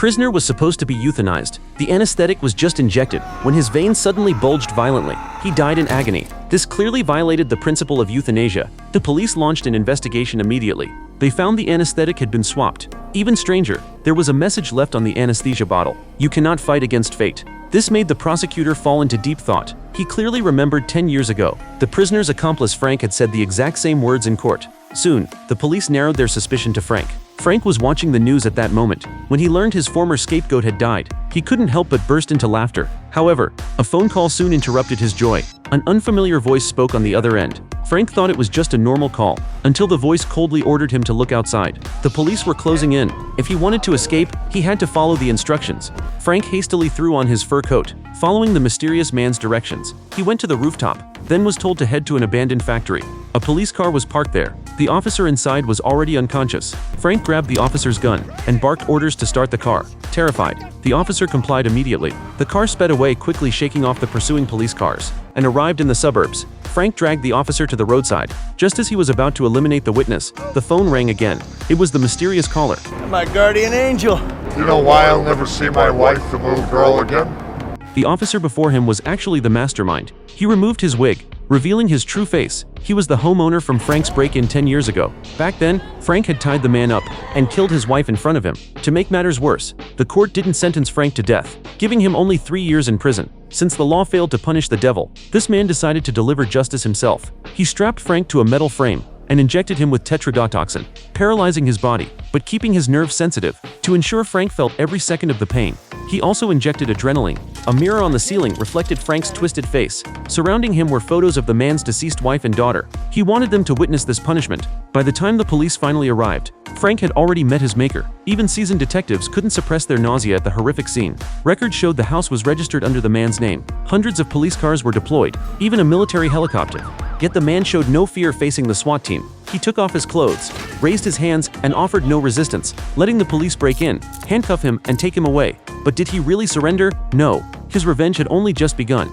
prisoner was supposed to be euthanized. The anesthetic was just injected when his veins suddenly bulged violently. He died in agony. This clearly violated the principle of euthanasia. The police launched an investigation immediately. They found the anesthetic had been swapped. Even stranger, there was a message left on the anesthesia bottle: "You cannot fight against fate." This made the prosecutor fall into deep thought. He clearly remembered 10 years ago, the prisoner's accomplice Frank had said the exact same words in court. Soon, the police narrowed their suspicion to Frank. Frank was watching the news at that moment. When he learned his former scapegoat had died, he couldn't help but burst into laughter. However, a phone call soon interrupted his joy. An unfamiliar voice spoke on the other end. Frank thought it was just a normal call, until the voice coldly ordered him to look outside. The police were closing in. If he wanted to escape, he had to follow the instructions. Frank hastily threw on his fur coat, following the mysterious man's directions. He went to the rooftop, then was told to head to an abandoned factory. A police car was parked there. The officer inside was already unconscious. Frank grabbed the officer's gun and barked orders to start the car. Terrified, the officer complied immediately. The car sped away quickly, shaking off the pursuing police cars, and arrived in the suburbs. Frank dragged the officer to the roadside. Just as he was about to eliminate the witness, the phone rang again. It was the mysterious caller. My guardian angel. You know why I'll never see my wife, the little girl, again? The officer before him was actually the mastermind. He removed his wig, revealing his true face. He was the homeowner from Frank's break-in 10 years ago. Back then, Frank had tied the man up and killed his wife in front of him. To make matters worse, the court didn't sentence Frank to death, giving him only 3 years in prison. Since the law failed to punish the devil, this man decided to deliver justice himself. He strapped Frank to a metal frame and injected him with tetrodotoxin, paralyzing his body, but keeping his nerves sensitive. To ensure Frank felt every second of the pain, he also injected adrenaline. A mirror on the ceiling reflected Frank's twisted face. Surrounding him were photos of the man's deceased wife and daughter. He wanted them to witness this punishment. By the time the police finally arrived, Frank had already met his maker. Even seasoned detectives couldn't suppress their nausea at the horrific scene. Records showed the house was registered under the man's name. Hundreds of police cars were deployed, even a military helicopter. Yet the man showed no fear facing the SWAT team. He took off his clothes, raised his hands, and offered no resistance, letting the police break in, handcuff him, and take him away. But did he really surrender? No. His revenge had only just begun.